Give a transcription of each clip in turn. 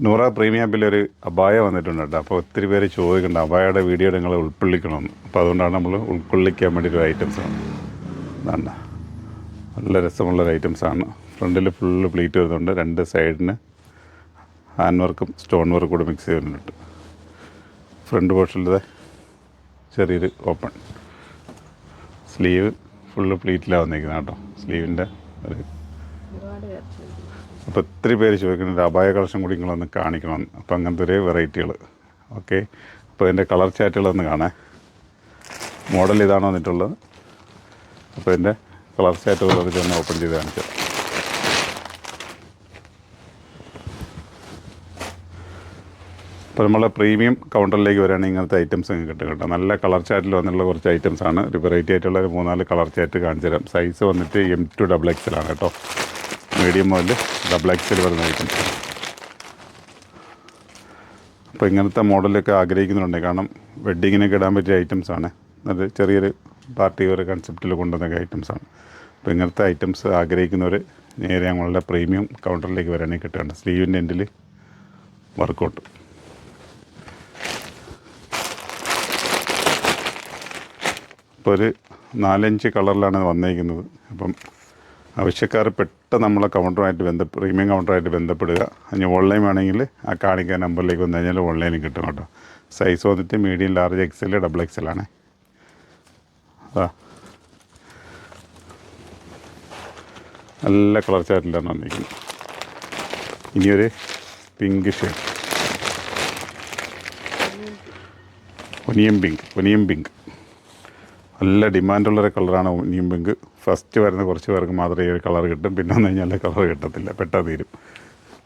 Noora premium ആപ്പിൽ ഒരു അബായ വന്നിട്ടുണ്ട് കേട്ടോ. അപ്പോൾ ഒത്തിരി പേര് ചോദിക്കുന്നുണ്ട് അബായയുടെ വീഡിയോ നിങ്ങൾ ഉൾക്കൊള്ളിക്കണമെന്ന്. അപ്പോൾ അതുകൊണ്ടാണ് നമ്മൾ ഉൾക്കൊള്ളിക്കാൻ വേണ്ടി ഒരു ഐറ്റംസാണ്. അതാണ് നല്ല രസമുള്ളൊരു ഐറ്റംസാണ്. ഫ്രണ്ടിൽ ഫുള്ള് പ്ലീറ്റ് വരുന്നുണ്ട്. രണ്ട് സൈഡിന് ഹാൻഡ് വർക്കും സ്റ്റോൺ വർക്കും കൂടെ മിക്സ് ചെയ്തിട്ടുണ്ട്. ഫ്രണ്ട് പോർഷനിലെ ചെറിയൊരു ഓപ്പൺ സ്ലീവ് ഫുള്ള് പ്ലീറ്റിലാണ് വന്നിരിക്കുന്നത് കേട്ടോ. സ്ലീവിൻ്റെ ഒരു അപ്പോൾ ഒത്തിരി പേര് ചോദിക്കുന്നുണ്ട് അബായ കളക്ഷൻ കൂടി നിങ്ങളൊന്ന് കാണിക്കണമെന്ന്. അപ്പോൾ അങ്ങനത്തെ ഒരു വെറൈറ്റികൾ. ഓക്കെ, അപ്പോൾ ഇതിൻ്റെ കളർ ചാറ്റുകളൊന്ന് കാണാം. മോഡൽ ഇതാണ് വന്നിട്ടുള്ളത്. അപ്പോൾ ഇതിൻ്റെ കളർ ചാറ്റുകൾ ഇതൊന്ന് ഓപ്പൺ ചെയ്ത് കാണിക്കാം. അപ്പോൾ നമ്മൾ പ്രീമിയം കൗണ്ടറിലേക്ക് വരികയാണെങ്കിൽ ഇങ്ങനത്തെ ഐറ്റംസ് കിട്ടും കേട്ടോ. നല്ല കളർ ചാറ്റിൽ വന്നിട്ടുള്ള കുറച്ച് ഐറ്റംസാണ്. ഒരു വെറൈറ്റി ആയിട്ടുള്ള ഒരു 3-4 കളർ ചാറ്റ് കാണിച്ചു തരാം. സൈസ് വന്നിട്ട് M2 XXL ആണ് കേട്ടോ. മീഡിയം മുതൽ XXL വരുന്ന ഐറ്റംസ്. അപ്പോൾ ഇങ്ങനത്തെ മോഡലൊക്കെ ആഗ്രഹിക്കുന്നുണ്ട്. കാരണം വെഡ്ഡിങ്ങിനൊക്കെ ഇടാൻ പറ്റിയ ഐറ്റംസാണ്. അത് ചെറിയൊരു പാർട്ടി ഒരു കൺസെപ്റ്റിൽ കൊണ്ടുവന്ന ഐറ്റംസാണ്. അപ്പോൾ ഇങ്ങനത്തെ ഐറ്റംസ് ആഗ്രഹിക്കുന്നവർ നേരെ ഞങ്ങളുടെ പ്രീമിയം കൗണ്ടറിലേക്ക് വരാനായി കിട്ടുകയാണ്. സ്ലീവിൻ്റെ എൻഡിൽ വർക്കൗട്ട്. ഇപ്പോൾ ഒരു 4-5 കളറിലാണ് വന്നിരിക്കുന്നത്. അപ്പം ആവശ്യക്കാർ പെട്ടെന്ന് നമ്മളെ കൗണ്ടറുമായിട്ട് പ്രീമിയം കൗണ്ടറുമായിട്ട് ബന്ധപ്പെടുക. ഇനി ഓൺലൈൻ വേണമെങ്കിൽ ആ കാണിക്കാൻ നമ്പറിലേക്ക് വന്നു കഴിഞ്ഞാൽ ഓൺലൈനിൽ കിട്ടും കേട്ടോ. സൈസ് വന്നിട്ട് മീഡിയം, ലാർജ്, XL, XXL ആണ്. നല്ല കളർ ചാറ്റിലാണ് വന്നിരിക്കുന്നത്. ഇനിയൊരു പിങ്ക് ഷെയ്ഡ്, ഒനിയൻ പിങ്ക് നല്ല ഡിമാൻഡുള്ളൊരു കളറാണ് ഒനിയൻ പിങ്ക്. ഫസ്റ്റ് വരുന്ന കുറച്ച് പേർക്ക് മാത്രമേ ഈ ഒരു കളർ കിട്ടും. പിന്നെ വന്നു കഴിഞ്ഞാൽ കളർ കിട്ടത്തില്ല, പെട്ടെന്ന് തീരും.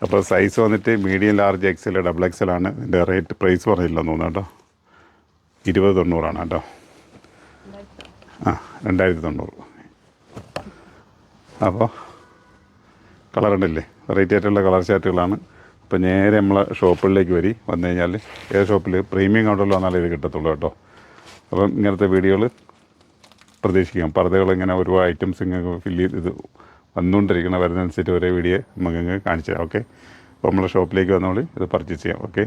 അപ്പോൾ സൈസ് വന്നിട്ട് മീഡിയം, ലാർജ്, XL, XXL ആണ്. ഇതിൻ്റെ റേറ്റ് പ്രൈസ് പറഞ്ഞില്ലെന്ന് തോന്നുന്നു കേട്ടോ. 2090 കേട്ടോ. 2090. അപ്പോൾ കളർ ഉണ്ടല്ലേ, വെറൈറ്റി ആയിട്ടുള്ള കളർ ചാറ്റുകളാണ്. അപ്പോൾ നേരെ നമ്മളെ ഷോപ്പുകളിലേക്ക് വന്നു കഴിഞ്ഞാൽ ഏത് ഷോപ്പിൽ പ്രീമിയം കൗണ്ടറിൽ വന്നാലേ ഇത് കിട്ടത്തുള്ളൂ കേട്ടോ. അപ്പം ഇങ്ങനത്തെ വീഡിയോകൾ പ്രതീക്ഷിക്കാം. പർദ്ദകൾ ഇങ്ങനെ ഒരുപാട് ഐറ്റംസ് ഇങ്ങനെ ഫില്ല് ചെയ്ത് വരുന്നതനുസരിച്ച് ഒരേ വീഡിയോ നമുക്ക് കാണിച്ചു തരാം. ഓക്കെ, അപ്പോൾ നമ്മളെ ഷോപ്പിലേക്ക് വന്നോളി ഇത് പർച്ചേസ് ചെയ്യാം. ഓക്കെ.